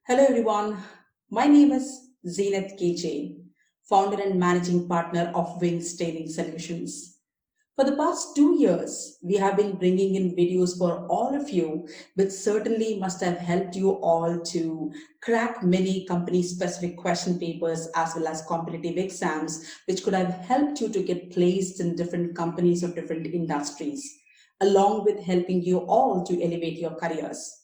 Hello everyone, my name is Zeenath KJ, founder and managing partner of Wings Training Solutions. For the past 2 years, we have been bringing in videos for all of you, which certainly must have helped you all to crack many company specific question papers as well as competitive exams, which could have helped you to get placed in different companies of different industries, along with helping you all to elevate your careers.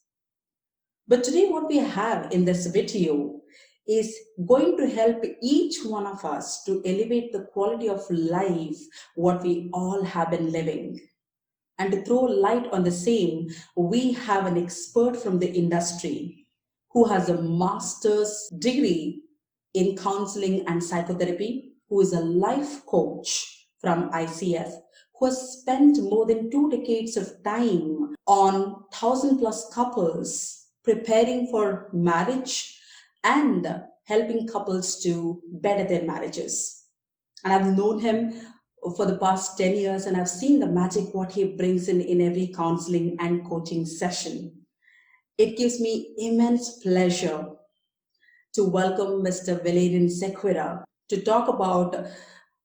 But today, what we have in this video is going to help each one of us to elevate the quality of life what we all have been living. And to throw light on the same, we have an expert from the industry who has a master's degree in counseling and psychotherapy, who is a life coach from ICF, who has spent more than 2 decades of time on 1,000 plus couples preparing for marriage and helping couples to better their marriages. And I've known him for the past 10 years and I've seen the magic what he brings in every counseling and coaching session. It gives me immense pleasure to welcome Mr. Valerian Sequeira to talk about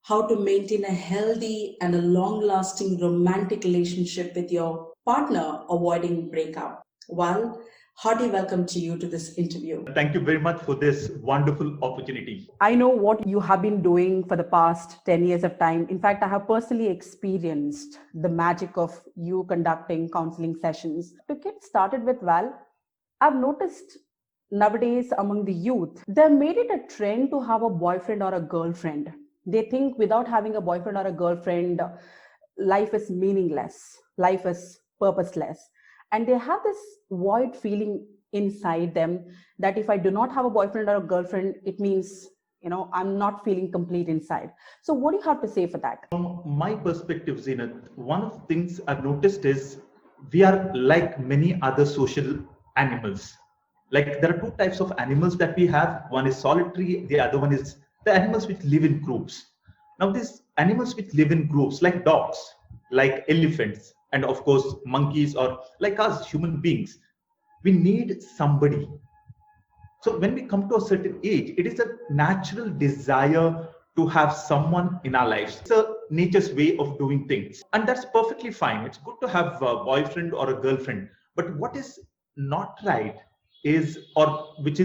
how to maintain a healthy and a long-lasting romantic relationship with your partner, avoiding breakup. Well, hearty welcome to you to this interview. Thank you very much for this wonderful opportunity. I know what you have been doing for the past 10 years of time. In fact, I have personally experienced the magic of you conducting counseling sessions. To get started with, Val, I've noticed nowadays among the youth, they've made it a trend to have a boyfriend or a girlfriend. They think without having a boyfriend or a girlfriend, life is meaningless, life is purposeless. And they have this void feeling inside them that if I do not have a boyfriend or a girlfriend, it means, I'm not feeling complete inside. So what do you have to say for that? From my perspective, Zeenath, one of the things I've noticed is we are like many other social animals. Like there are two types of animals that we have. One is solitary, the other one is the animals which live in groups. Now, these animals which live in groups, like dogs, like elephants, and of course, monkeys, or like us, human beings, we need somebody. So when we come to a certain age, it is a natural desire to have someone in our lives. It's a nature's way of doing things. And that's perfectly fine. It's good to have a boyfriend or a girlfriend. But what is not right is, or which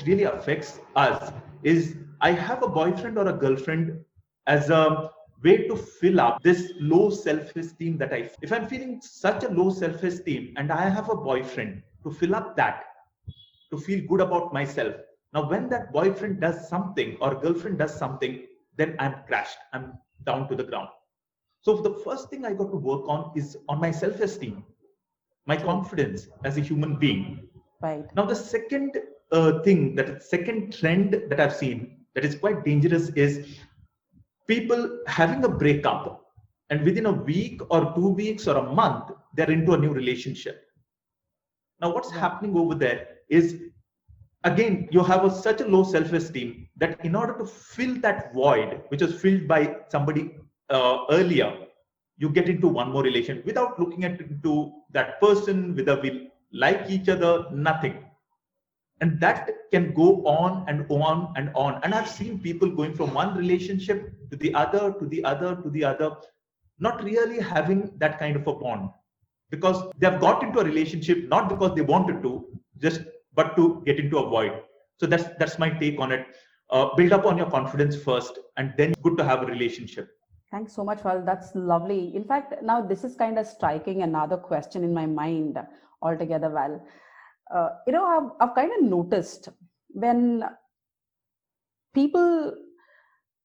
really affects us, is I have a boyfriend or a girlfriend as a way to fill up this low self-esteem that if I'm feeling such a low self-esteem and I have a boyfriend to fill up that, to feel good about myself. Now, when that boyfriend does something or girlfriend does something, then I'm crashed. I'm down to the ground. So the first thing I got to work on is on my self-esteem, my confidence as a human being. Right. Now, the second second trend that I've seen that is quite dangerous is people having a breakup and within a week or 2 weeks or a month, they're into a new relationship. Now, what's happening over there is, again, you have such a low self-esteem that in order to fill that void, which was filled by somebody earlier, you get into one more relation without looking into that person, whether we like each other, nothing. And that can go on and on and on. And I've seen people going from one relationship to the other, to the other, to the other, not really having that kind of a bond, because they have got into a relationship not because they wanted to, but to get into a void. So that's my take on it. Build up on your confidence first, and then good to have a relationship. Thanks so much, Val. That's lovely. In fact, now this is kind of striking another question in my mind altogether, Val. I've kind of noticed when people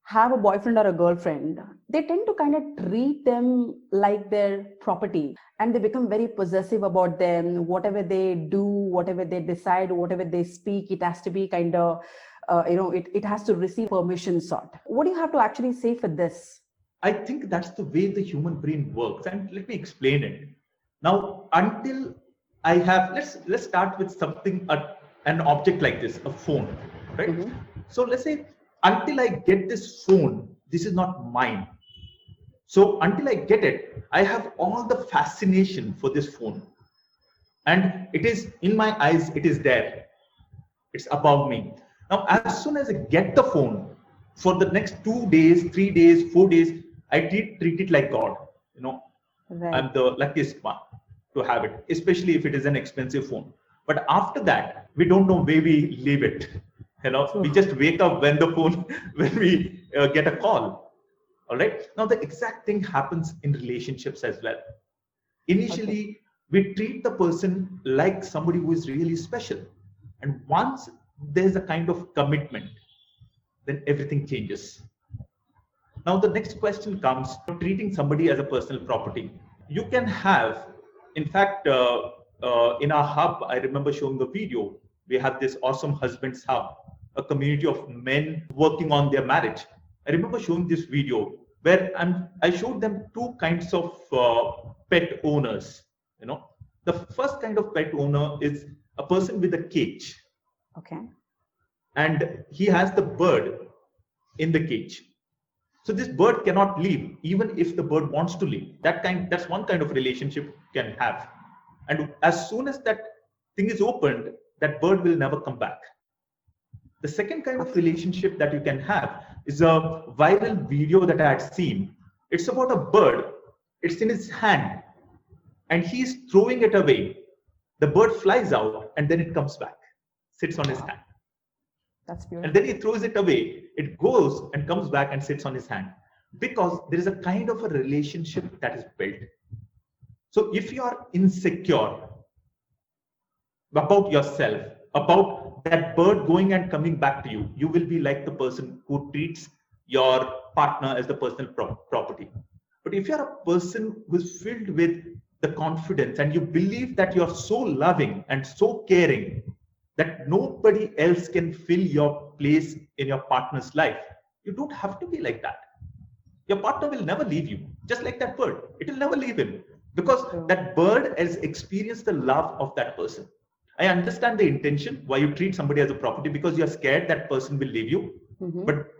have a boyfriend or a girlfriend, they tend to kind of treat them like their property and they become very possessive about them. Whatever they do, whatever they decide, whatever they speak, it has to be kind of, it has to receive permission sort. What do you have to actually say for this? I think that's the way the human brain works. And let me explain it. Now, until I have, let's start with something, an object like this, a phone, right? Mm-hmm. So let's say, until I get this phone, this is not mine. So until I get it, I have all the fascination for this phone. and it is in my eyes, it is there, it's above me. Now as soon as I get the phone, for the next 2 days, 3 days, 4 days, I treat it like God. you know Right. I'm the luckiest one to have it, especially if it is an expensive phone. But after that, we don't know where we leave it. We True. just wake up when the phone, when we get a call. All right. Now, the exact thing happens in relationships as well. Okay. Initially, we treat the person like somebody who is really special. And once there's a kind of commitment, then everything changes. Now, the next question comes treating somebody as a personal property. You can have, in fact, in our hub, I remember showing a video. We have this awesome husbands hub, a community of men working on their marriage. I remember showing this video where I showed them two kinds of pet owners. The first kind of pet owner is a person with a cage, Okay. and he has the bird in the cage. So this bird cannot leave, even if the bird wants to leave. That's one kind of relationship you can have. And as soon as that thing is opened, that bird will never come back. The second kind of relationship that you can have is a viral video that I had seen. It's about a bird. It's in his hand, and he's throwing it away. The bird flies out, and then it comes back, sits on his Wow. hand. That's And then beautiful. he throws it away. It goes and comes back and sits on his hand, because there is a kind of a relationship that is built. So if you are insecure about yourself, about that bird going and coming back to you, you will be like the person who treats your partner as the personal property. But if you're a person who's filled with the confidence and you believe that you're so loving and so caring that nobody else can fill your place in your partner's life, you don't have to be like that. Your partner will never leave you, just like that bird. It will never leave him, because True. that bird has experienced the love of that person. I understand the intention why you treat somebody as a property, because you're scared that person will leave you. Mm-hmm. But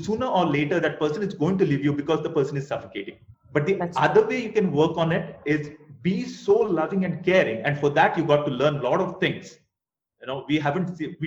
sooner or later, that person is going to leave you because the person is suffocating. But the That's true. other way you can work on it is be so loving and caring. And for that, you got to learn a lot of things. We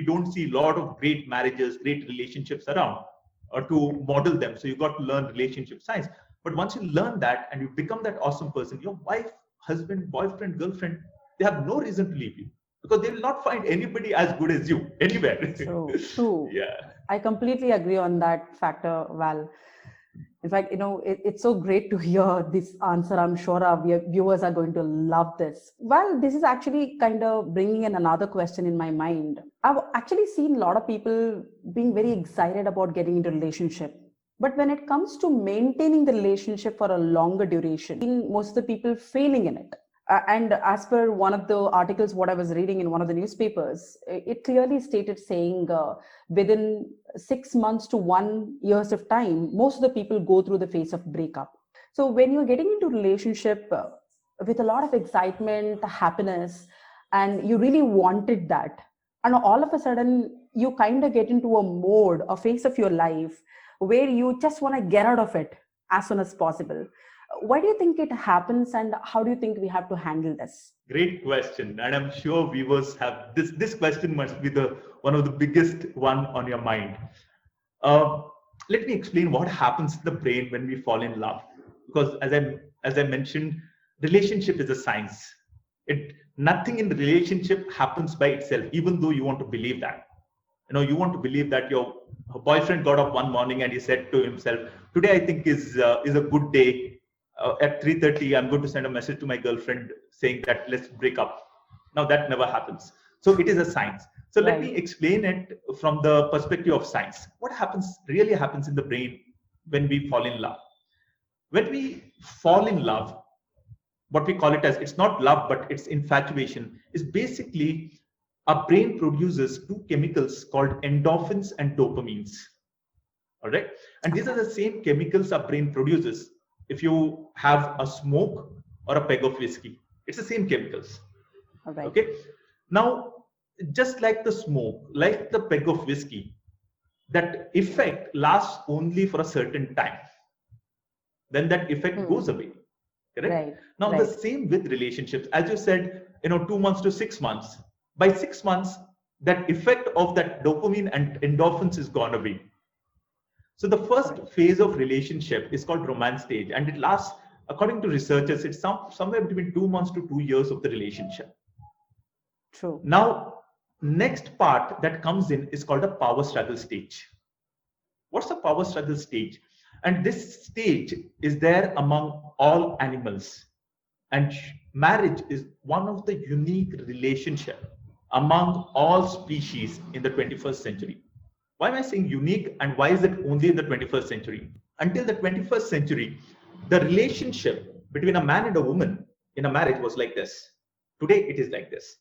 don't see a lot of great marriages, great relationships around, or to model them. So you got to learn relationship science. But once you learn that and you become that awesome person, your wife, husband, boyfriend, girlfriend, they have no reason to leave you, because they will not find anybody as good as you anywhere. True. True. Yeah. I completely agree on that factor, Val. In fact, it's so great to hear this answer. I'm sure our viewers are going to love this. Well, this is actually kind of bringing in another question in my mind. I've actually seen a lot of people being very excited about getting into a relationship. But when it comes to maintaining the relationship for a longer duration, most of the people failing in it. And as per one of the articles, what I was reading in one of the newspapers, it clearly stated saying within 6 months to 1 years of time, most of the people go through the phase of breakup. So when you're getting into relationship with a lot of excitement, happiness, and you really wanted that, and all of a sudden you kind of get into a mode, a phase of your life where you just want to get out of it as soon as possible. Why do you think it happens, and how do you think we have to handle this? Great question, and I'm sure viewers have this. This question must be the one of the biggest one on your mind. Uh, Let me explain what happens in the brain when we fall in love. Because as I mentioned, relationship is a science. Nothing in the relationship happens by itself, even though you want to believe that. You want to believe that your boyfriend got up one morning and he said to himself, "Today I think is a good day. At 3:30, I'm going to send a message to my girlfriend saying that let's break up." Now that never happens. So it is a science. So let Right. me explain it from the perspective of science. What really happens in the brain when we fall in love? When we fall in love, what we call it as, it's not love, but it's infatuation, is basically our brain produces two chemicals called endorphins and dopamines. All right. And these Okay. are the same chemicals our brain produces if you have a smoke or a peg of whiskey. It's the same chemicals. All right. Okay. Now, just like the smoke, like the peg of whiskey, that effect lasts only for a certain time. Then that effect goes away. Correct? Right. Now, the Right. same with relationships. As you said, 2 months to 6 months. By 6 months, that effect of that dopamine and endorphins is gone away. So the first phase of relationship is called romance stage, and it lasts, according to researchers, it's somewhere between 2 months to 2 years of the relationship. True. Now, next part that comes in is called a power struggle stage. What's the power struggle stage? And this stage is there among all animals. And marriage is one of the unique relationship among all species in the 21st century. Why am I saying unique, and why is it only in the 21st century? Until the 21st century, the relationship between a man and a woman in a marriage was like this. Today, it is like this.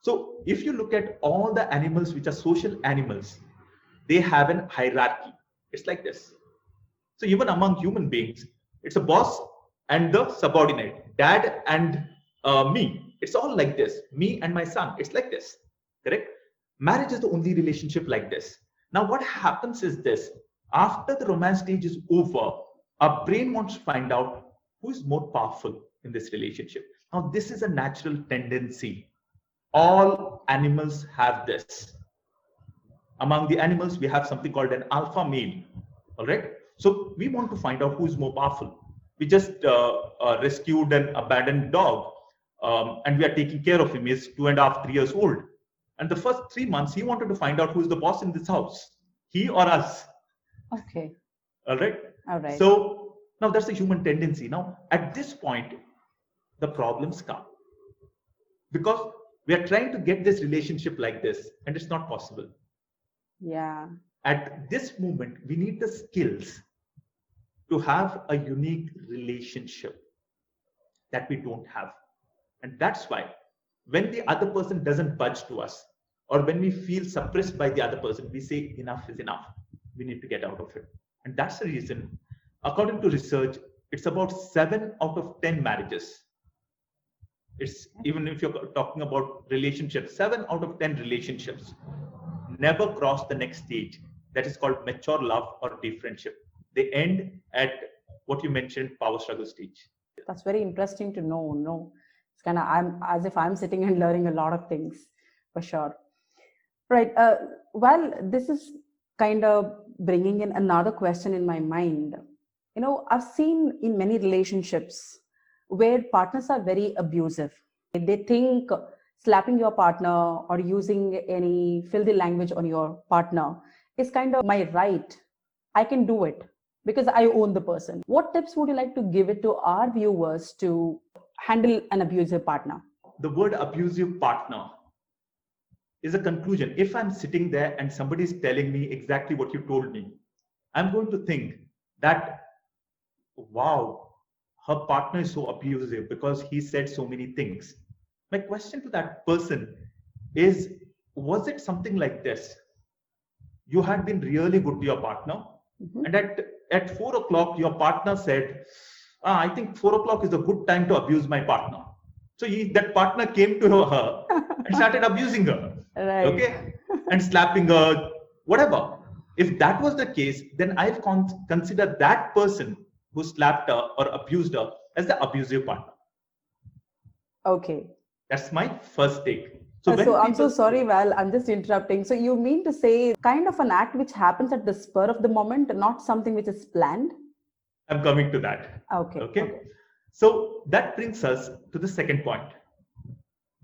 So if you look at all the animals which are social animals, they have an hierarchy. It's like this. So even among human beings, it's a boss and the subordinate, dad and me. It's all like this. Me and my son. It's like this. Correct? Marriage is the only relationship like this. Now, what happens is this. After the romance stage is over, our brain wants to find out who is more powerful in this relationship. Now, this is a natural tendency. All animals have this. Among the animals, we have something called an alpha male. All right. So we want to find out who is more powerful. We just rescued an abandoned dog, and we are taking care of him. He's 2.5, 3 years old. And the first 3 months, he wanted to find out who is the boss in this house, he or us. Okay. All right. All right. So now that's a human tendency. Now, at this point, the problems come because we are trying to get this relationship like this, and it's not possible. Yeah. At this moment, we need the skills to have a unique relationship that we don't have. And that's why when the other person doesn't budge to us, or when we feel suppressed by the other person, we say enough is enough. We need to get out of it. And that's the reason, according to research, it's about 7 out of 10 marriages. It's even if you're talking about relationships, 7 out of 10 relationships never cross the next stage. That is called mature love or deep friendship. They end at what you mentioned, power struggle stage. That's very interesting to know. No, it's kind of I'm sitting and learning a lot of things for sure. Right. Well, this is kind of bringing in another question in my mind. I've seen in many relationships where partners are very abusive. They think slapping your partner or using any filthy language on your partner is kind of my right. I can do it because I own the person. What tips would you like to give it to our viewers to handle an abusive partner? The word abusive partner is a conclusion. If I'm sitting there and somebody is telling me exactly what you told me, I'm going to think that, wow, her partner is so abusive because he said so many things. My question to that person is, was it something like this? You had been really good to your partner, and at 4 o'clock, your partner said, I think 4 o'clock is a good time to abuse my partner. So that partner came to her and started abusing her, right. Okay, and slapping her, whatever. If that was the case, then I'll consider that person who slapped her or abused her as the abusive partner. Okay. That's my first take. So I'm so sorry, Val, I'm just interrupting. So you mean to say kind of an act which happens at the spur of the moment, not something which is planned? I'm coming to that. Okay. So that brings us to the second point.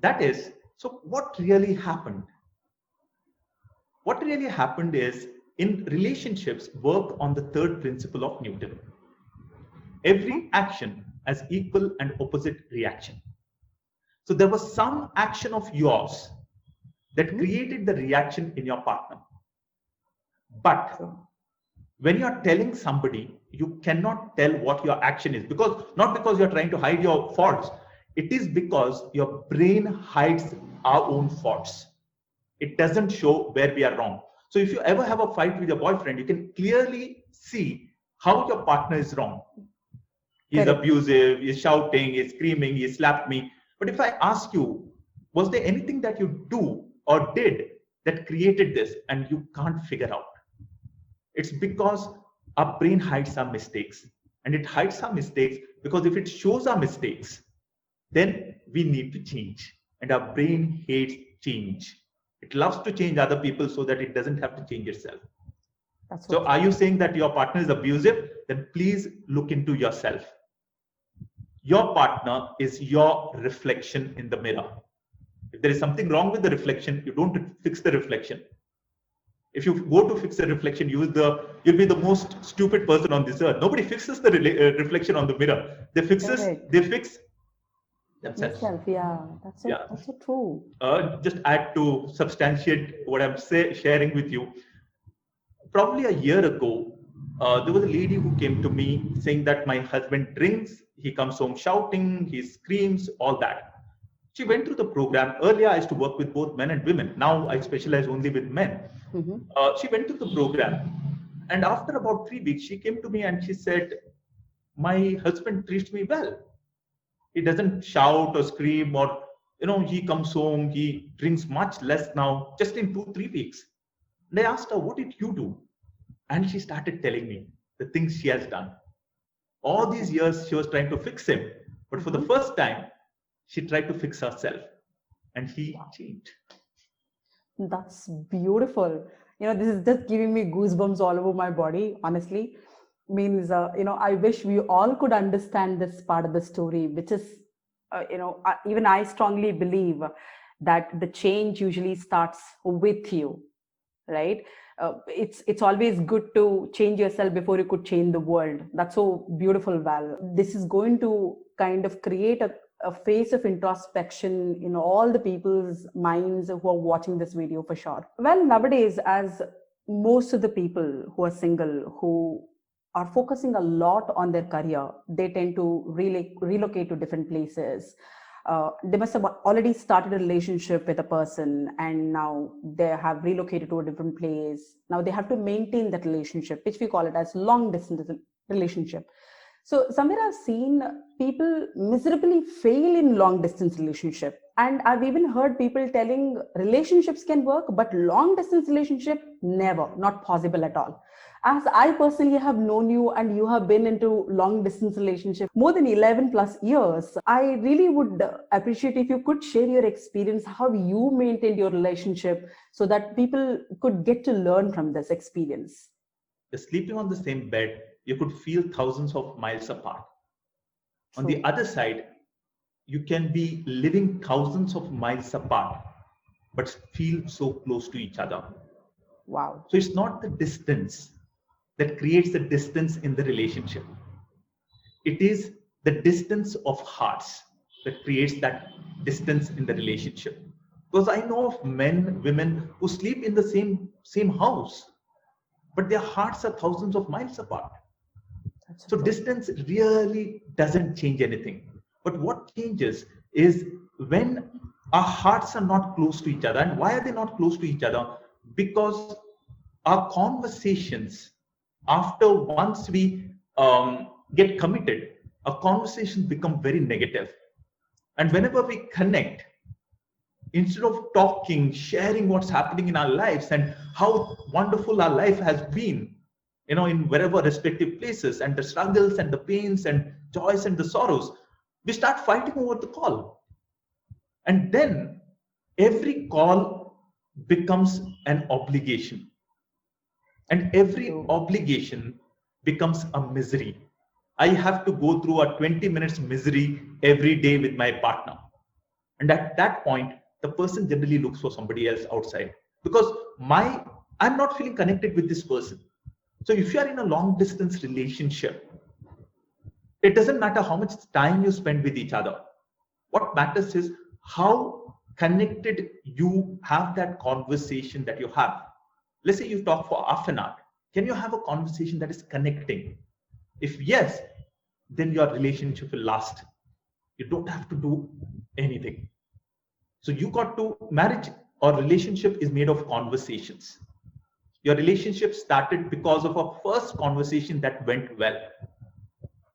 That is, so what really happened? What really happened is, in relationships, work on the third principle of Newton. Every action has equal and opposite reaction. So there was some action of yours that created the reaction in your partner. But when you're telling somebody, you cannot tell what your action is, not because you're trying to hide your faults. It is because your brain hides our own faults. It doesn't show where we are wrong. So if you ever have a fight with your boyfriend, you can clearly see how your partner is wrong. He's abusive, he's shouting, he's screaming, he slapped me. But if I ask you, was there anything that you do or did that created this, and you can't figure out? It's because our brain hides our mistakes. And it hides our mistakes because if it shows our mistakes, then we need to change. and our brain hates change. It loves to change other people so that it doesn't have to change itself. That's So are you saying that your partner is abusive? Then please look into yourself. Your partner is your reflection in the mirror. If there is something wrong with the reflection, you don't fix the reflection. If you go to fix the reflection, you'll be the most stupid person on this earth. Nobody fixes the reflection on the mirror. They fix themselves. Yourself, yeah, that's so true. Just add to substantiate what I'm sharing with you. Probably a year ago, there was a lady who came to me saying that my husband drinks, he comes home shouting, he screams, all that. She went through the program. Earlier, I used to work with both men and women. Now I specialize only with men. She went through the program. And after about 3 weeks, she came to me and she said, my husband treats me well. He doesn't shout or scream, or, he comes home, he drinks much less now, just in 2-3 weeks. And I asked her, what did you do? And she started telling me the things she has done. All these years, she was trying to fix him. But for the first time, she tried to fix herself. And he changed. That's beautiful. This is just giving me goosebumps all over my body, honestly. Means, I wish we all could understand this part of the story, which is, even I strongly believe that the change usually starts with you, right? It's always good to change yourself before you could change the world. That's so beautiful, Val. This is going to kind of create a phase of introspection in all the people's minds who are watching this video for sure. Well, nowadays, as most of the people who are single, who are focusing a lot on their career, they tend to relocate to different places. They must have already started a relationship with a person and now they have relocated to a different place. Now they have to maintain that relationship, which we call it as long distance relationship. So somewhere I've seen people miserably fail in long distance relationship. And I've even heard people telling relationships can work, but long distance relationship, never, not possible at all. As I personally have known you and you have been into long distance relationship more than 11 plus years, I really would appreciate if you could share your experience, how you maintained your relationship so that people could get to learn from this experience. Sleeping on the same bed, you could feel thousands of miles apart. True. On the other side, you can be living thousands of miles apart, but feel so close to each other. Wow. So it's not the distance that creates the distance in the relationship. It is the distance of hearts that creates that distance in the relationship. Because I know of men, women who sleep in the same house, but their hearts are thousands of miles apart. So distance really doesn't change anything. But what changes is when our hearts are not close to each other. And why are they not close to each other? Because our conversations, after once we get committed, our conversations become very negative. And whenever we connect, instead of talking, sharing what's happening in our lives and how wonderful our life has been, in wherever respective places, and the struggles and the pains and joys and the sorrows, we start fighting over the call. And then every call becomes an obligation. And every obligation becomes a misery. I have to go through a 20 minutes misery every day with my partner. And at that point, the person generally looks for somebody else outside because I'm not feeling connected with this person. So if you are in a long distance relationship, it doesn't matter how much time you spend with each other. What matters is how connected you have that conversation that you have. Let's say you talk for half an hour. Can you have a conversation that is connecting? If yes, then your relationship will last. You don't have to do anything. So marriage or relationship is made of conversations. Your relationship started because of a first conversation that went well.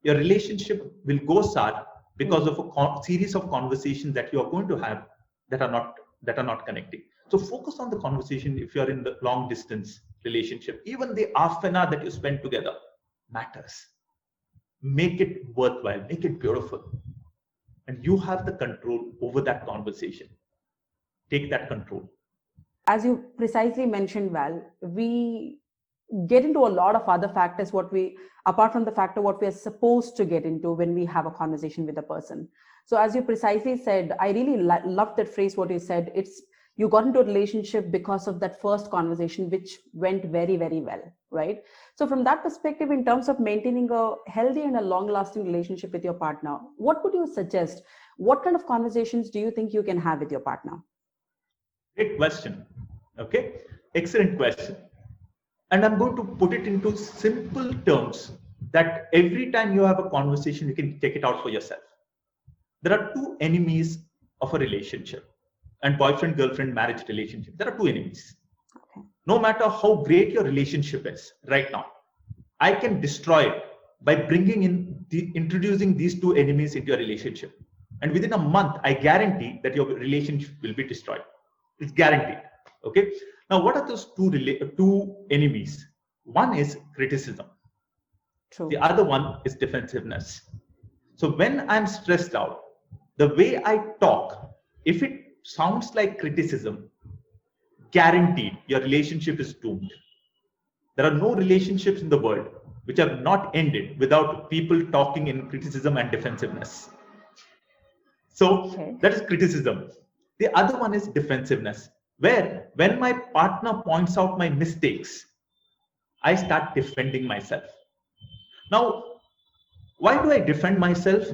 Your relationship will go sour because of a series of conversations that you are going to have that are not connecting. So focus on the conversation if you are in the long distance relationship. Even the half an hour that you spend together matters. Make it worthwhile, make it beautiful. And you have the control over that conversation. take that control. As you precisely mentioned, Val, we get into a lot of other factors, apart from the factor what we are supposed to get into when we have a conversation with a person. So as you precisely said, I really love that phrase what you said. It's you got into a relationship because of that first conversation, which went very, very well, right? So from that perspective, in terms of maintaining a healthy and a long lasting relationship with your partner, what would you suggest? What kind of conversations do you think you can have with your partner? Great question. Okay, excellent question. And I'm going to put it into simple terms that every time you have a conversation, you can take it out for yourself. There are two enemies of a relationship, and boyfriend, girlfriend, marriage relationship. There are two enemies. Okay. No matter how great your relationship is right now, I can destroy it by introducing these two enemies into your relationship. And within a month, I guarantee that your relationship will be destroyed. It's guaranteed. Okay. Now, what are those two enemies? One is criticism. True. The other one is defensiveness. So when I'm stressed out, the way I talk, if it sounds like criticism, guaranteed your relationship is doomed. There are no relationships in the world which have not ended without people talking in criticism and defensiveness. So that is criticism. The other one is defensiveness, where when my partner points out my mistakes, I start defending myself. Now, why do I defend myself?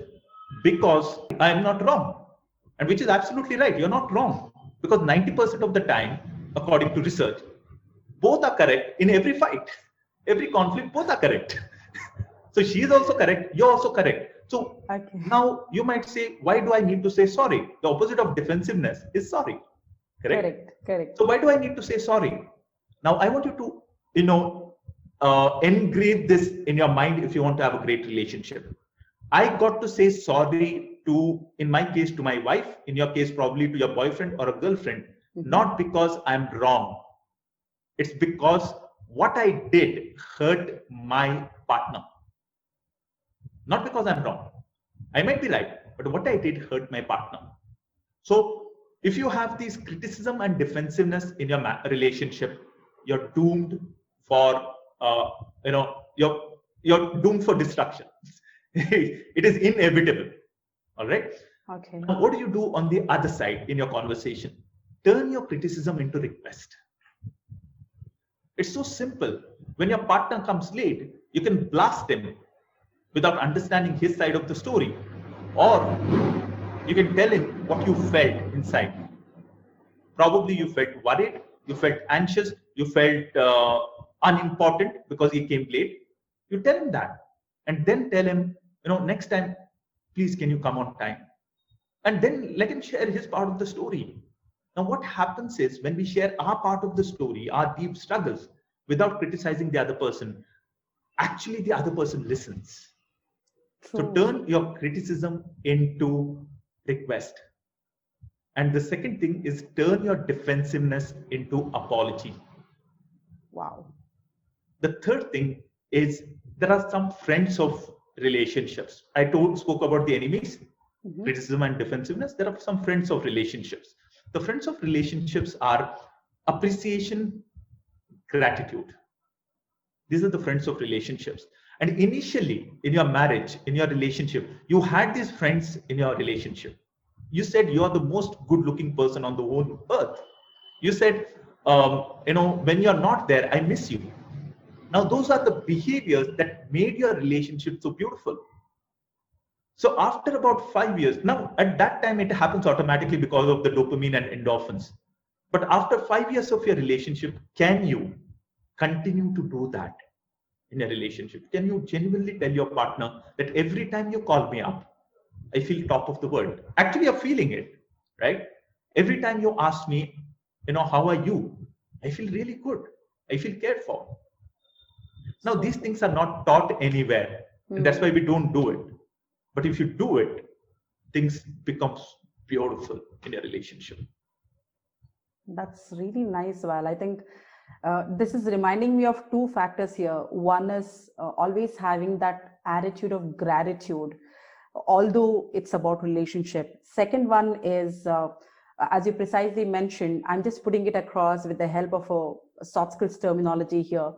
Because I am not wrong, and which is absolutely right. You're not wrong, because 90% of the time, according to research, both are correct in every fight, every conflict, both are correct. So she is also correct, you're also correct. So now you might say, why do I need to say sorry? The opposite of defensiveness is sorry. Correct. So why do I need to say sorry? Now I want you to, engrave this in your mind if you want to have a great relationship. I got to say sorry to, in my case, to my wife, in your case, probably to your boyfriend or a girlfriend, not because I'm wrong. It's because what I did hurt my partner. Not because I'm wrong. I might be right, but what I did hurt my partner. So if you have these criticism and defensiveness in your relationship, you're doomed for, you're doomed for destruction. It is inevitable. All right. Okay. Now, what do you do on the other side in your conversation? Turn your criticism into request. It's so simple. When your partner comes late, you can blast him without understanding his side of the story, or you can tell him what you felt inside. Probably you felt worried, you felt anxious, you felt unimportant because he came late. You tell him that, and then tell him, next time, please, can you come on time? And then let him share his part of the story. Now, what happens is when we share our part of the story, our deep struggles, without criticizing the other person, actually the other person listens. True. So turn your criticism into request. And the second thing is turn your defensiveness into apology. Wow. The third thing is there are some friends of relationships. I spoke about the enemies, criticism and defensiveness. There are some friends of relationships. The friends of relationships are appreciation, gratitude. These are the friends of relationships. And initially in your marriage, in your relationship, you had these friends in your relationship. You said you are the most good looking person on the whole earth. You said, when you're not there, I miss you. Now, those are the behaviors that made your relationship so beautiful. So after about 5 years, now at that time, it happens automatically because of the dopamine and endorphins. But after 5 years of your relationship, can you continue to do that in a relationship? Can you genuinely tell your partner that every time you call me up, I feel top of the world? Actually, you're feeling it, right? Every time you ask me, how are you? I feel really good. I feel cared for. Now, these things are not taught anywhere, and that's why we don't do it. But if you do it, things become beautiful in a relationship. That's really nice, Val. I think this is reminding me of two factors here. One is always having that attitude of gratitude, although it's about relationship. Second one is As you precisely mentioned, I'm just putting it across with the help of a soft skills terminology here,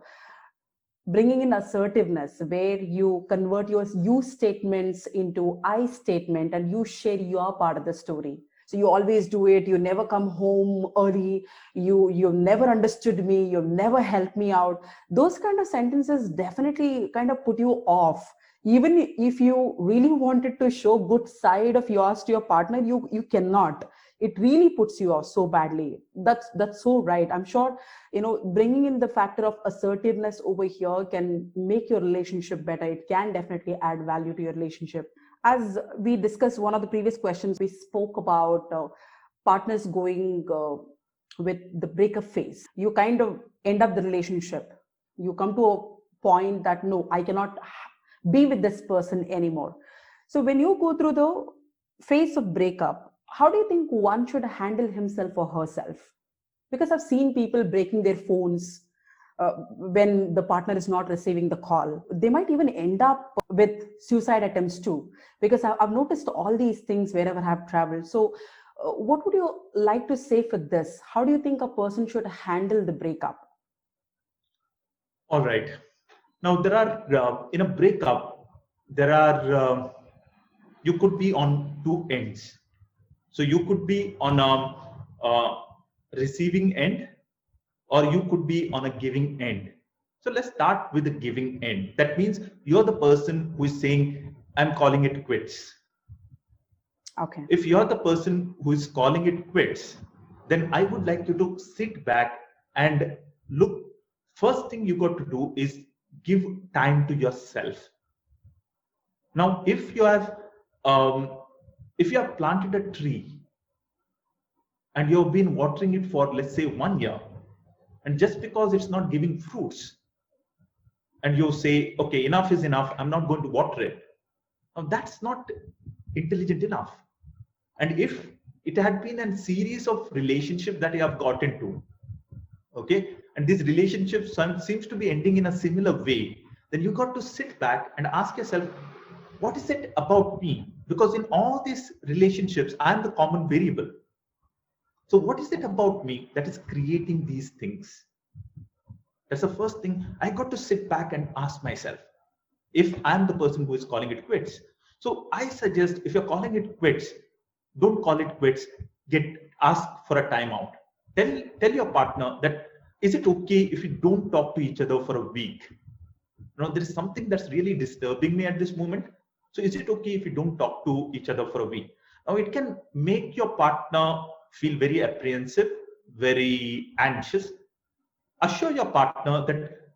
bringing in assertiveness, where you convert your you statements into I statement and you share your part of the story. So you always do it, you never come home early, you've never understood me, you've never helped me out. Those kind of sentences definitely kind of put you off. Even if you really wanted to show good side of yours to your partner, you cannot. It really puts you off so badly. That's so right. I'm sure, bringing in the factor of assertiveness over here can make your relationship better. It can definitely add value to your relationship. As we discussed one of the previous questions, we spoke about partners going with the breakup phase. You kind of end up the relationship, you come to a point that no, I cannot be with this person anymore. So when you go through the phase of breakup, how do you think one should handle himself or herself? Because I've seen people breaking their phones when the partner is not receiving the call. They might even end up with suicide attempts too, because I've noticed all these things wherever I've traveled. So what would you like to say for this? How do you think a person should handle the breakup? All right. Now there are in a breakup, there are you could be on two ends. So you could be on a receiving end, or you could be on a giving end. So let's start with the giving end. That means you're the person who is saying, I'm calling it quits. Okay. If you're the person who is calling it quits, then I would like you to sit back and look. First thing you got to do is give time to yourself. Now, if you have planted a tree and you've been watering it for, let's say, 1 year, and just because it's not giving fruits, and you say, okay, enough is enough, I'm not going to water it. Now, that's not intelligent enough. And if it had been a series of relationships that you have got into, okay, and this relationship seems to be ending in a similar way, then you got to sit back and ask yourself, what is it about me? Because in all these relationships, I'm the common variable. So what is it about me that is creating these things? That's the first thing I got to sit back and ask myself, if I'm the person who is calling it quits. So I suggest, if you're calling it quits, don't call it quits. Ask for a timeout. Tell your partner that, is it okay if we don't talk to each other for a week? There is something that's really disturbing me at this moment. So is it okay if we don't talk to each other for a week? Now it can make your partner feel very apprehensive, very anxious. Assure your partner that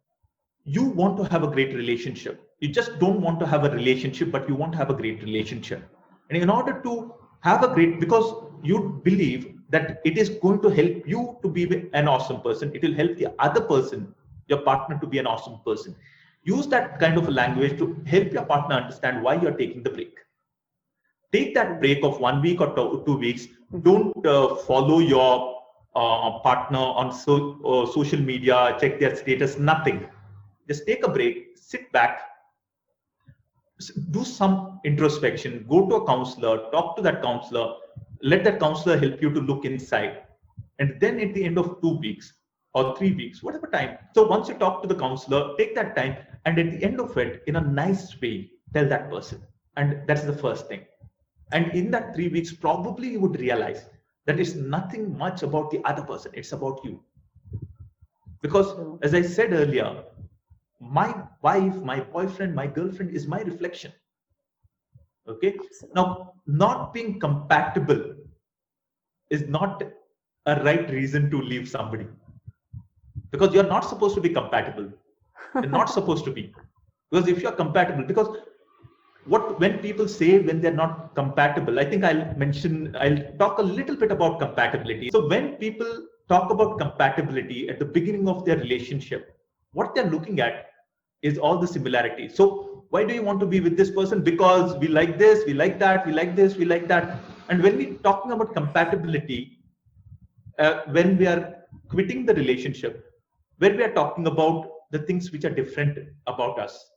you want to have a great relationship. You just don't want to have a relationship, but you want to have a great relationship. And in order to have a great, because you believe that it is going to help you to be an awesome person, it will help the other person, your partner, to be an awesome person. Use that kind of language to help your partner understand why you're taking the break. Take that break of 1 week or 2 weeks. Don't follow your partner on social media, check their status, nothing. Just take a break, sit back, do some introspection, go to a counselor, talk to that counselor, let that counselor help you to look inside. And then at the end of 2 weeks or 3 weeks, whatever time. So once you talk to the counselor, take that time, and at the end of it, in a nice way, tell that person. And that's the first thing. And in that 3 weeks, probably you would realize that it's nothing much about the other person, it's about you. Because as I said earlier, my wife, my boyfriend, my girlfriend is my reflection. Okay. Now, not being compatible is not a right reason to leave somebody, because you're not supposed to be compatible. You're not supposed to be, because if you're compatible, because when people say when they're not compatible, I think I'll talk a little bit about compatibility. So when people talk about compatibility at the beginning of their relationship, what they're looking at is all the similarities. So why do you want to be with this person? Because we like this, we like that, we like this, we like that. And when we're talking about compatibility, when we are quitting the relationship, where we are talking about the things which are different about us.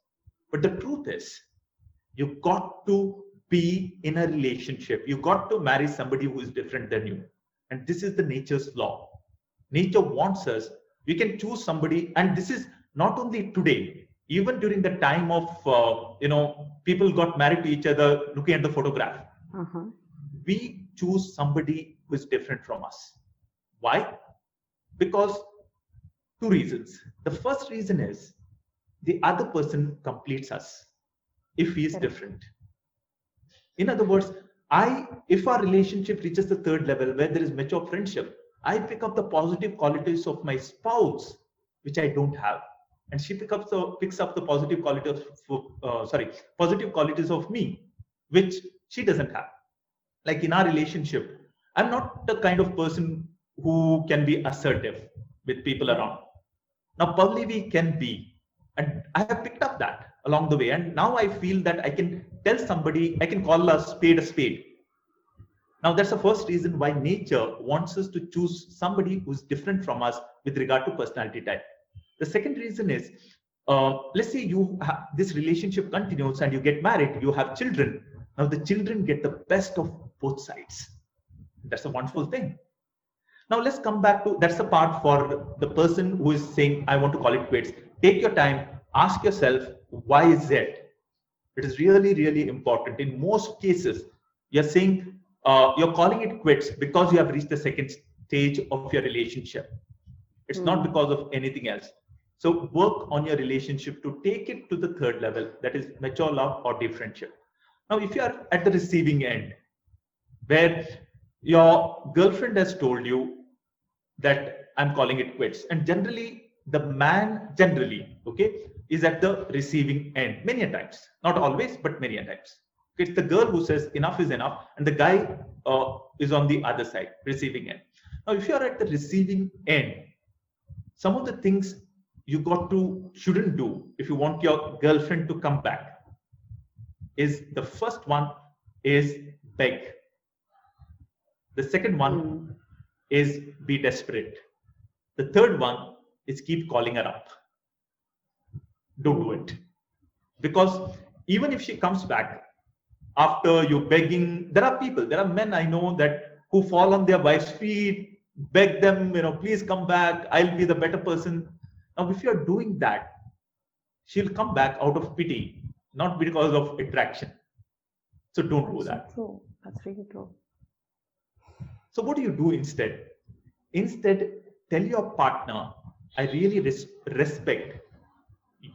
But the truth is, you got to be in a relationship. You got to marry somebody who is different than you. And this is the nature's law. Nature wants us, we can choose somebody, and this is not only today, even during the time of, people got married to each other looking at the photograph. We choose somebody who is different from us. Why? Because two reasons. The first reason is the other person completes us if he is different. In other words, if our relationship reaches the third level where there is mature friendship, I pick up the positive qualities of my spouse, which I don't have, and she picks up the positive qualities of me, which she doesn't have. Like in our relationship, I'm not the kind of person who can be assertive with people around. Now, probably we can be, and I have picked up that along the way, and now I feel that I can tell somebody, I can call a spade a spade. Now, that's the first reason why nature wants us to choose somebody who's different from us with regard to personality type. The second reason is, let's say this relationship continues and you get married, you have children. Now, the children get the best of both sides. That's a wonderful thing. Now, let's come back to, that's the part for the person who is saying, I want to call it quits. Take your time, ask yourself, why is it? It is really, really important. In most cases, you're saying, you're calling it quits because you have reached the second stage of your relationship. It's not because of anything else. So work on your relationship to take it to the third level, that is mature love or deep friendship. Now, if you are at the receiving end, where your girlfriend has told you that I'm calling it quits, and generally the man is at the receiving end many a times, not always, but many a times. It's the girl who says enough is enough, and the guy is on the other side, receiving end. Now, if you are at the receiving end, some of the things you shouldn't do if you want your girlfriend to come back is, the first one is beg. The second one is be desperate. The third one is keep calling her up. Don't do it. Because even if she comes back after you begging, there are men I know that who fall on their wife's feet, beg them, please come back, I'll be the better person. Now, if you're doing that, she'll come back out of pity, not because of attraction. So don't do that. True. That's really true. So what do you do instead? Instead, tell your partner, I really respect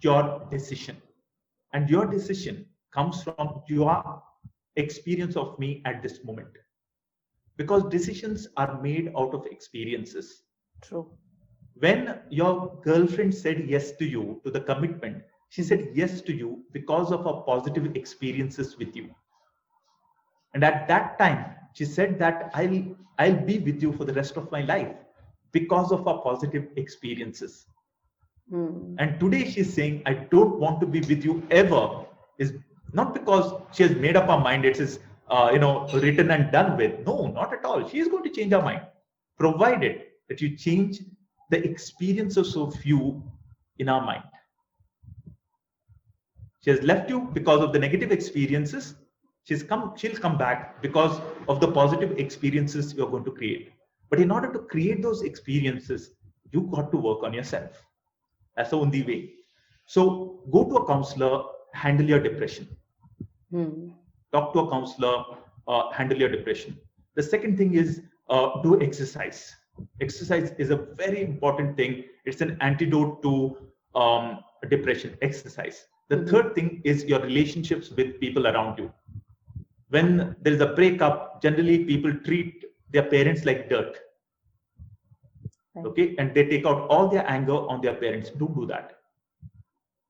your decision. And your decision comes from your experience of me at this moment. Because decisions are made out of experiences. True. When your girlfriend said yes to you, to the commitment, she said yes to you because of her positive experiences with you. And at that time, she said that I'll be with you for the rest of my life because of her positive experiences. And today she's saying, I don't want to be with you ever, is not because she has made up her mind, it is written and done with. No, not at all. She is going to change her mind, provided that you change the experiences of you in our mind. She has left you because of the negative experiences. She'll come back because of the positive experiences you're going to create. But in order to create those experiences, you got to work on yourself. That's the only way. So go to a counselor, handle your depression. Talk to a counselor, handle your depression. The second thing is do exercise. Exercise is a very important thing. It's an antidote to depression, exercise. The third thing is your relationships with people around you. When there is a breakup, generally people treat their parents like dirt. Okay, and they take out all their anger on their parents. Don't do that.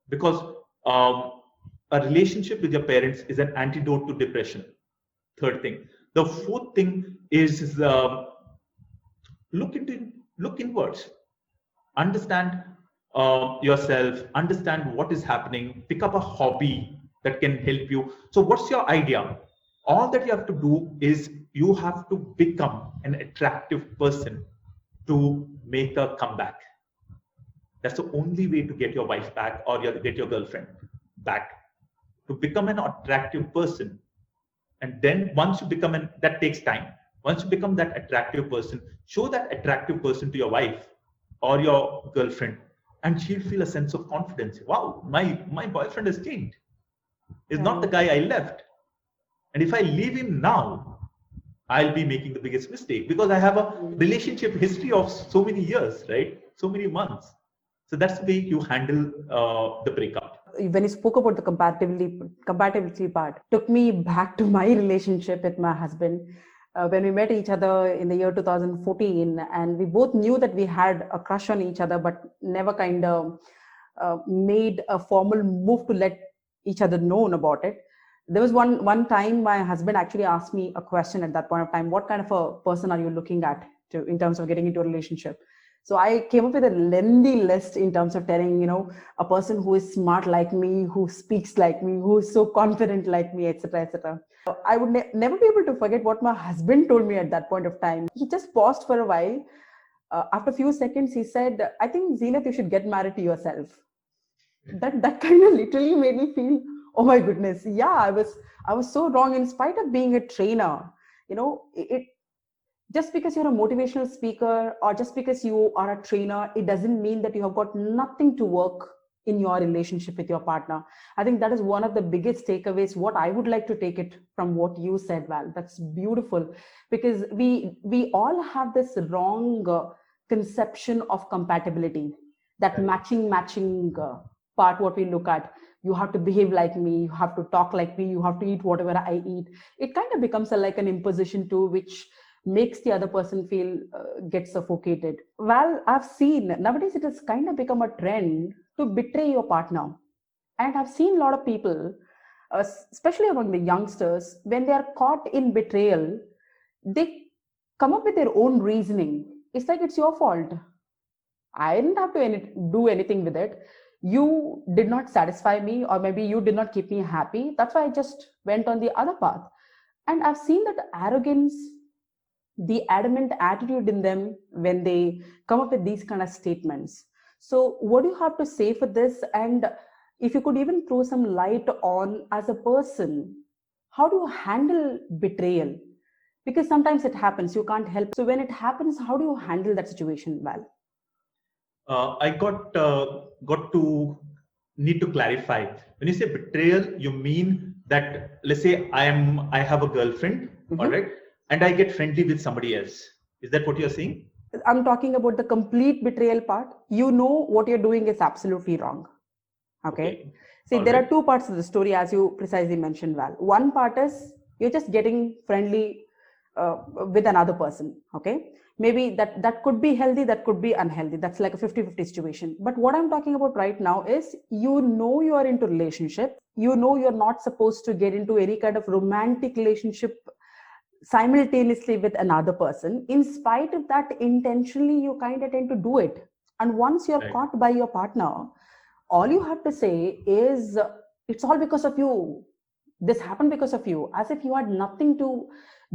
Because a relationship with your parents is an antidote to depression. Third thing. The fourth thing is look inwards. Understand yourself, understand what is happening, pick up a hobby that can help you. So what's your idea? All that you have to do is you have to become an attractive person to make a comeback. That's the only way to get your wife back or get your girlfriend back. To become an attractive person. And then once you become that takes time. Once you become that attractive person, show that attractive person to your wife or your girlfriend, and she'll feel a sense of confidence. Wow, my boyfriend has changed. He's not the guy I left. And if I leave him now, I'll be making the biggest mistake because I have a relationship history of so many years, right? So many months. So that's the way you handle the breakup. When you spoke about the compatibility part, took me back to my relationship with my husband. When we met each other in the year 2014, and we both knew that we had a crush on each other, but never kind of made a formal move to let each other know about it. There was one time my husband actually asked me a question at that point of time: what kind of a person are you looking at in terms of getting into a relationship? So I came up with a lengthy list in terms of telling, a person who is smart like me, who speaks like me, who is so confident like me, etc., etc. I would never be able to forget what my husband told me at that point of time. He just paused for a while. After a few seconds, he said, "I think, Zeenath, you should get married to yourself." That kind of literally made me feel, oh my goodness, yeah, I was so wrong. In spite of being a trainer, it just because you're a motivational speaker or just because you are a trainer, it doesn't mean that you have got nothing to work in your relationship with your partner. I think that is one of the biggest takeaways. What I would like to take it from what you said, Val. That's beautiful, because we all have this wrong conception of compatibility, that matching part. What we look at, you have to behave like me, you have to talk like me, you have to eat whatever I eat. It kind of becomes like an imposition too, which makes the other person feel get suffocated. Well, I've seen nowadays it has kind of become a trend to betray your partner. And I've seen a lot of people, especially among the youngsters, when they are caught in betrayal, they come up with their own reasoning. It's like, it's your fault. I didn't have to do anything with it. You did not satisfy me, or maybe you did not keep me happy. That's why I just went on the other path. And I've seen that arrogance, the adamant attitude in them when they come up with these kind of statements. So what do you have to say for this? And if you could even throw some light on, as a person, how do you handle betrayal? Because sometimes it happens, you can't help. So when it happens, how do you handle that situation, Val? I got to need to clarify. When you say betrayal, you mean that, let's say I have a girlfriend, all right, and I get friendly with somebody else. Is that what you're saying? I'm talking about the complete betrayal part. You know what you're doing is absolutely wrong. Okay. See, there are two parts of the story, as you precisely mentioned, Val. One part is you're just getting friendly with another person. Okay. Maybe that could be healthy, that could be unhealthy. That's like a 50-50 situation. But what I'm talking about right now is, you are into relationship. You're not supposed to get into any kind of romantic relationship simultaneously with another person. In spite of that, intentionally you kind of tend to do it. And once you're caught by your partner, all you have to say is, it's all because of you. This happened because of you, as if you had nothing to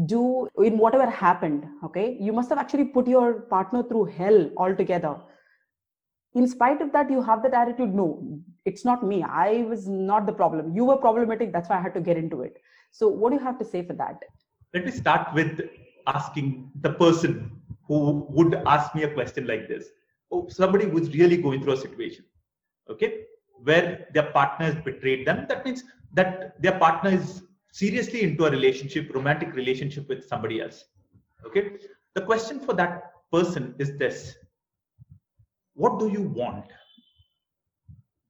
do in whatever happened. Okay. You must have actually put your partner through hell altogether. In spite of that, you have that attitude. No, it's not me. I was not the problem. You were problematic. That's why I had to get into it. So what do you have to say for that? Let me start with asking the person who would ask me a question like this. Oh, somebody who's really going through a situation, okay, where their partner has betrayed them. That means that their partner is seriously into a relationship, romantic relationship with somebody else. Okay. The question for that person is this: what do you want?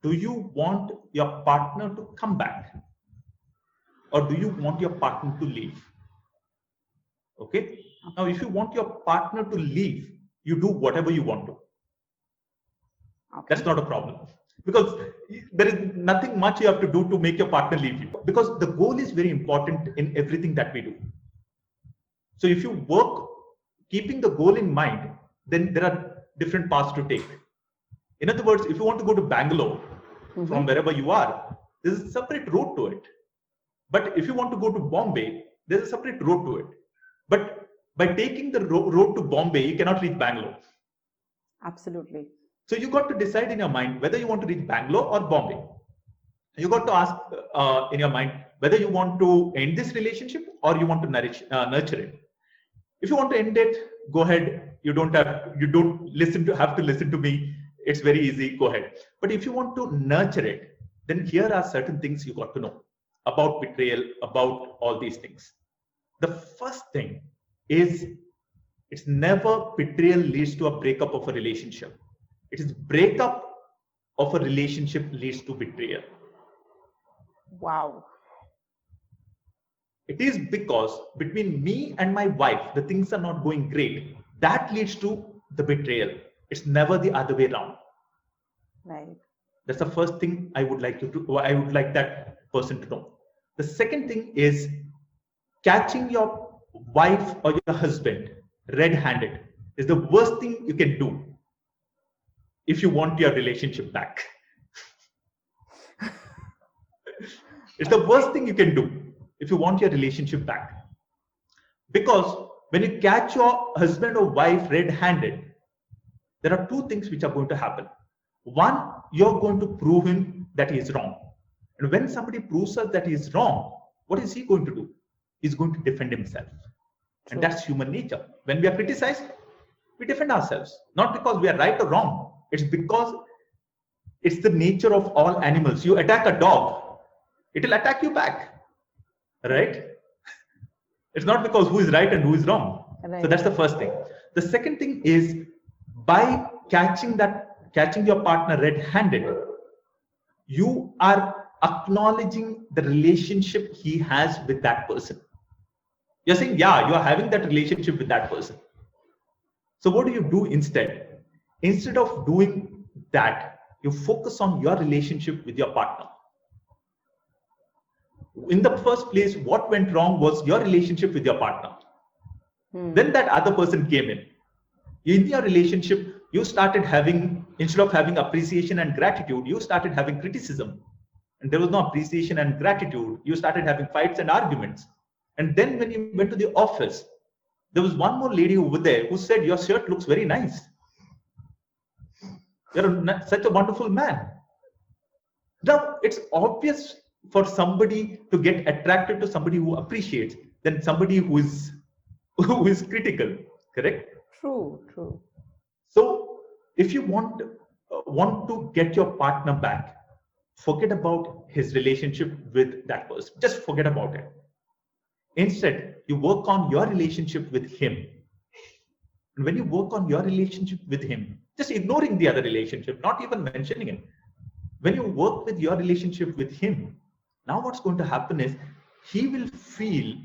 Do you want your partner to come back, or do you want your partner to leave? Okay. Now, if you want your partner to leave, you do whatever you want to. Okay. That's not a problem, because there is nothing much you have to do to make your partner leave you, because the goal is very important in everything that we do. So if you work keeping the goal in mind, then there are different paths to take. In other words, if you want to go to Bangalore from wherever you are, there's a separate road to it. But if you want to go to Bombay, there's a separate road to it. But by taking the road to Bombay, you cannot reach Bangalore. Absolutely. So you got to decide in your mind whether you want to reach Bangalore or Bombay. You got to ask in your mind whether you want to end this relationship or you want to nurture it. If you want to end it, go ahead. You don't have to listen to me. It's very easy. Go ahead. But if you want to nurture it, then here are certain things you got to know about betrayal, about all these things. The first thing is, it's never betrayal leads to a breakup of a relationship. It is breakup of a relationship leads to betrayal. Wow. It is because between me and my wife, the things are not going great. That leads to the betrayal. It's never the other way around. Right. That's the first thing I would like I would like that person to know. The second thing is, catching your wife or your husband red-handed is the worst thing you can do if you want your relationship back. It's the worst thing you can do if you want your relationship back. Because when you catch your husband or wife red-handed, there are two things which are going to happen. One, you're going to prove him that he is wrong. And when somebody proves us that he is wrong, what is he going to do? He's going to defend himself. And that's human nature. When we are criticized, we defend ourselves. Not because we are right or wrong. It's because it's the nature of all animals. You attack a dog, it will attack you back. Right? It's not because who is right and who is wrong. Right. So that's the first thing. The second thing is, by catching your partner red-handed, you are acknowledging the relationship he has with that person. You're saying, yeah, you're having that relationship with that person. So what do you do instead? Instead of doing that, you focus on your relationship with your partner. In the first place, what went wrong was your relationship with your partner. Then that other person came in. In your relationship, you started having, instead of having appreciation and gratitude, you started having criticism. And there was no appreciation and gratitude. You started having fights and arguments. And then when you went to the office, there was one more lady over there who said, your shirt looks very nice. You're such a wonderful man. Now, it's obvious for somebody to get attracted to somebody who appreciates than somebody who is critical, correct? True. So if you want to get your partner back, forget about his relationship with that person. Just forget about it. Instead, you work on your relationship with him. And when you work on your relationship with him, just ignoring the other relationship, not even mentioning it. When you work with your relationship with him, now what's going to happen is, he will feel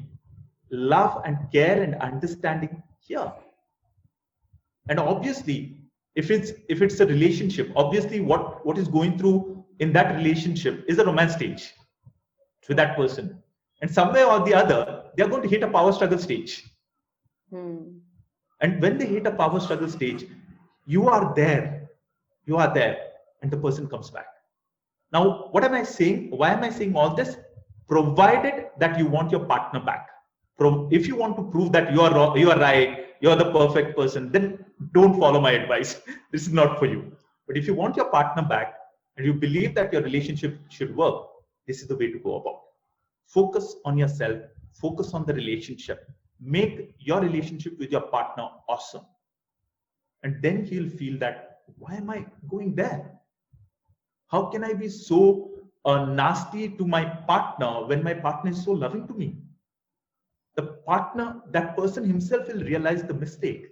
love and care and understanding here. And obviously, if it's a relationship, obviously what is going through in that relationship is a romance stage with that person. And somewhere or the other, they are going to hit a power struggle stage. And when they hit a power struggle stage, you are there, and the person comes back. Now, what am I saying? Why am I saying all this? Provided that you want your partner back. If you want to prove that you are right, you're the perfect person, then don't follow my advice. This is not for you. But if you want your partner back and you believe that your relationship should work, this is the way to go about it. Focus on yourself, focus on the relationship. Make your relationship with your partner awesome. And then he'll feel that, why am I going there? How can I be so nasty to my partner when my partner is so loving to me? That person himself will realize the mistake.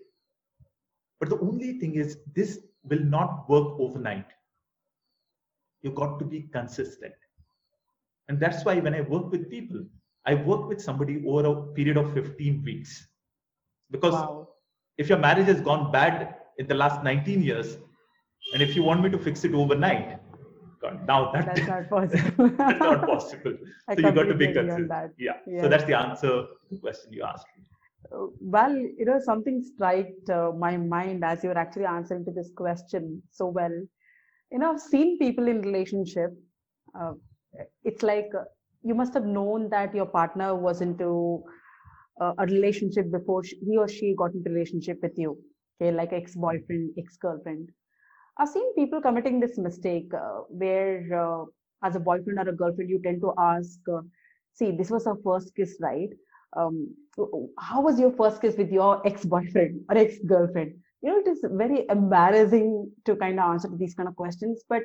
But the only thing is, this will not work overnight. You got to be consistent. And that's why when I work with people, I work with somebody over a period of 15 weeks. Because if your marriage has gone bad in the last 19 years, and if you want me to fix it overnight, God, now that's not possible. That's not possible. So you got to be consistent. Yeah. So that's the answer to the question you asked me. Well, something struck my mind as you were actually answering to this question so well. I've seen people in relationship. It's like you must have known that your partner was into a relationship before he or she got into a relationship with you. Okay, like ex-boyfriend, ex-girlfriend. I've seen people committing this mistake where as a boyfriend or a girlfriend, you tend to ask, see, this was our first kiss, right? how was your first kiss with your ex-boyfriend or ex-girlfriend? It is very embarrassing to kind of answer these kind of questions, but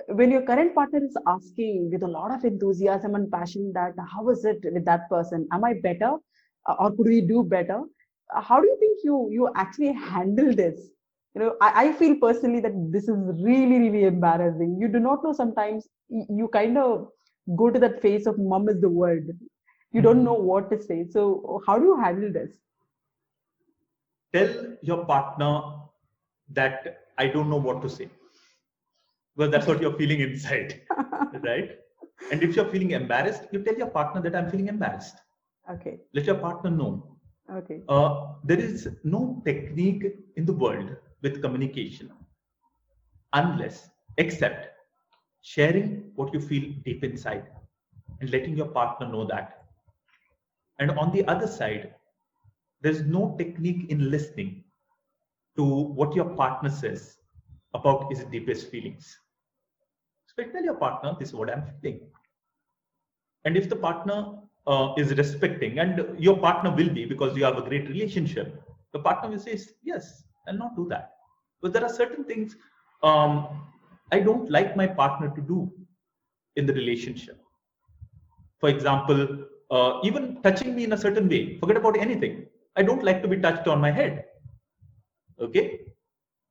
when your current partner is asking with a lot of enthusiasm and passion that how is it with that person, am I better, or could we do better? How do you think you actually handle this? I feel personally that this is really really embarrassing. You do not know, sometimes you kind of go to that phase of mum is the word, you don't know what to say. So how do you handle this? Tell your partner that I don't know what to say, because that's what you're feeling inside, right? And if you're feeling embarrassed, you tell your partner that I'm feeling embarrassed. Okay. Let your partner know. Okay. There is no technique in the world with communication unless, except sharing what you feel deep inside and letting your partner know that. And on the other side, there's no technique in listening to what your partner says about his deepest feelings. So tell your partner, this is what I'm feeling. And if the partner is respecting, and your partner will be, because you have a great relationship, the partner will say, yes, I'll not do that. But there are certain things I don't like my partner to do in the relationship. For example, even touching me in a certain way, forget about anything. I don't like to be touched on my head. Okay?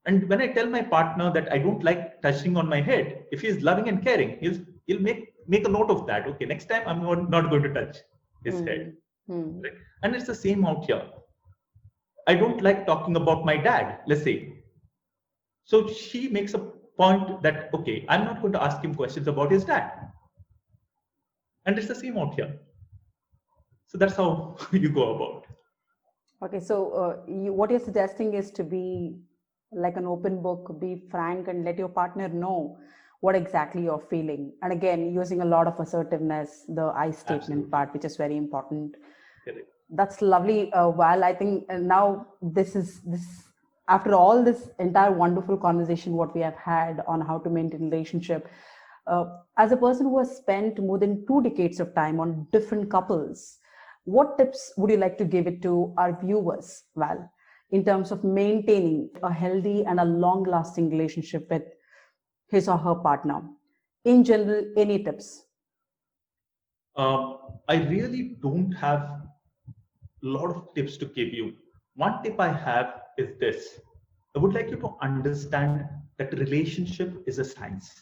And when I tell my partner that I don't like touching on my head, if he's loving and caring, he'll make a note of that. Okay, next time I'm not going to touch his head. Right? And it's the same out here. I don't like talking about my dad, let's say. So she makes a point that, okay, I'm not going to ask him questions about his dad. And it's the same out here. So that's how you go about. Okay, so what you're suggesting is to be like an open book, be frank, and let your partner know what exactly you're feeling. And again, using a lot of assertiveness, the I statement Absolutely. part, which is very important. Correct. That's lovely. Val, I think now this after all this entire wonderful conversation what we have had on how to maintain relationship, as a person who has spent more than 2 decades of time on different couples, what tips would you like to give it to our viewers, Val, in terms of maintaining a healthy and a long lasting relationship with his or her partner? In general, any tips? I really don't have a lot of tips to give you. One tip I have is this. I would like you to understand that relationship is a science.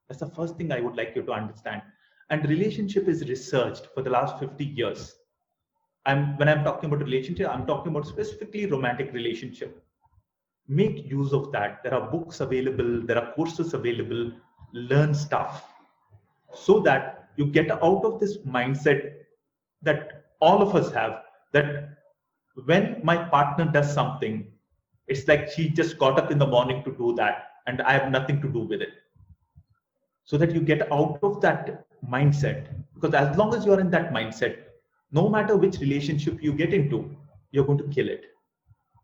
That's the first thing I would like you to understand. And relationship is researched for the last 50 years. When I'm talking about relationship, I'm talking about specifically romantic relationship. Make use of that. There are books available, there are courses available, learn stuff so that you get out of this mindset that all of us have, that when my partner does something, it's like she just got up in the morning to do that and I have nothing to do with it. So that you get out of that mindset, because as long as you're in that mindset, no matter which relationship you get into, you're going to kill it.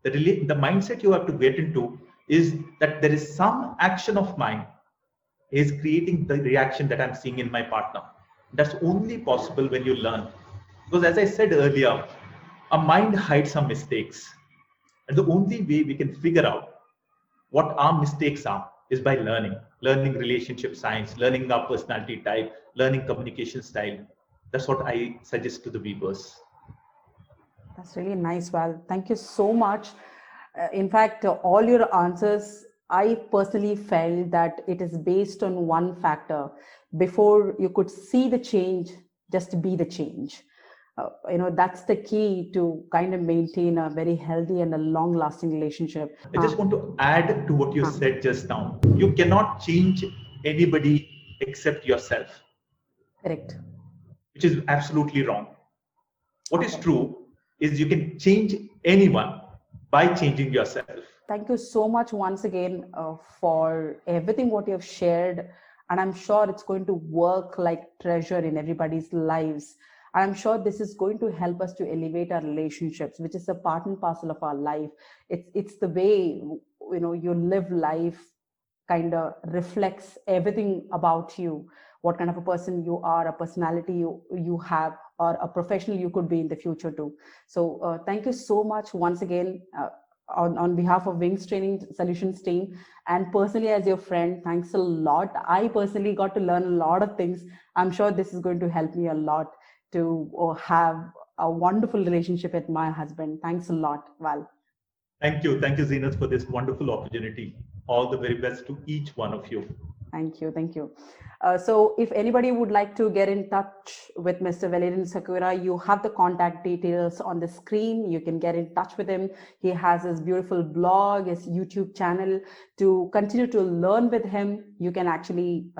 The mindset you have to get into is that there is some action of mine is creating the reaction that I'm seeing in my partner. That's only possible when you learn. Because as I said earlier, our mind hides some mistakes. And the only way we can figure out what our mistakes are is by learning relationship science, learning our personality type, learning communication style. That's what I suggest to the viewers. That's really nice, Val. Thank you so much. In fact, all your answers, I personally felt that it is based on one factor. Before you could see the change, just be the change. That's the key to kind of maintain a very healthy and a long lasting relationship. I just want to add to what you said just now. You cannot change anybody except yourself. Correct. Which is absolutely wrong. What is Okay. true is you can change anyone by changing yourself. Thank you so much once again for everything what you have shared. And I'm sure it's going to work like treasure in everybody's lives. And I'm sure this is going to help us to elevate our relationships, which is a part and parcel of our life. It's the way you live life kind of reflects everything about you, what kind of a person you are, a personality you have, or a professional you could be in the future too. So thank you so much once again, on behalf of Wings Training Solutions team, and personally as your friend, thanks a lot. I personally got to learn a lot of things. I'm sure this is going to help me a lot to have a wonderful relationship with my husband. Thanks a lot, Val. Thank you. Thank you, Zeenath, for this wonderful opportunity. All the very best to each one of you. Thank you. Thank you. So if anybody would like to get in touch with Mr. Valerian Sakura, you have the contact details on the screen. You can get in touch with him. He has his beautiful blog, his YouTube channel. To continue to learn with him, you can actually,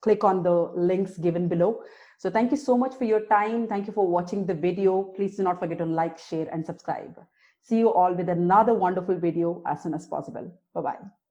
click on the links given below. So thank you so much for your time. Thank you for watching the video. Please do not forget to like, share, and subscribe. See you all with another wonderful video as soon as possible. Bye-bye.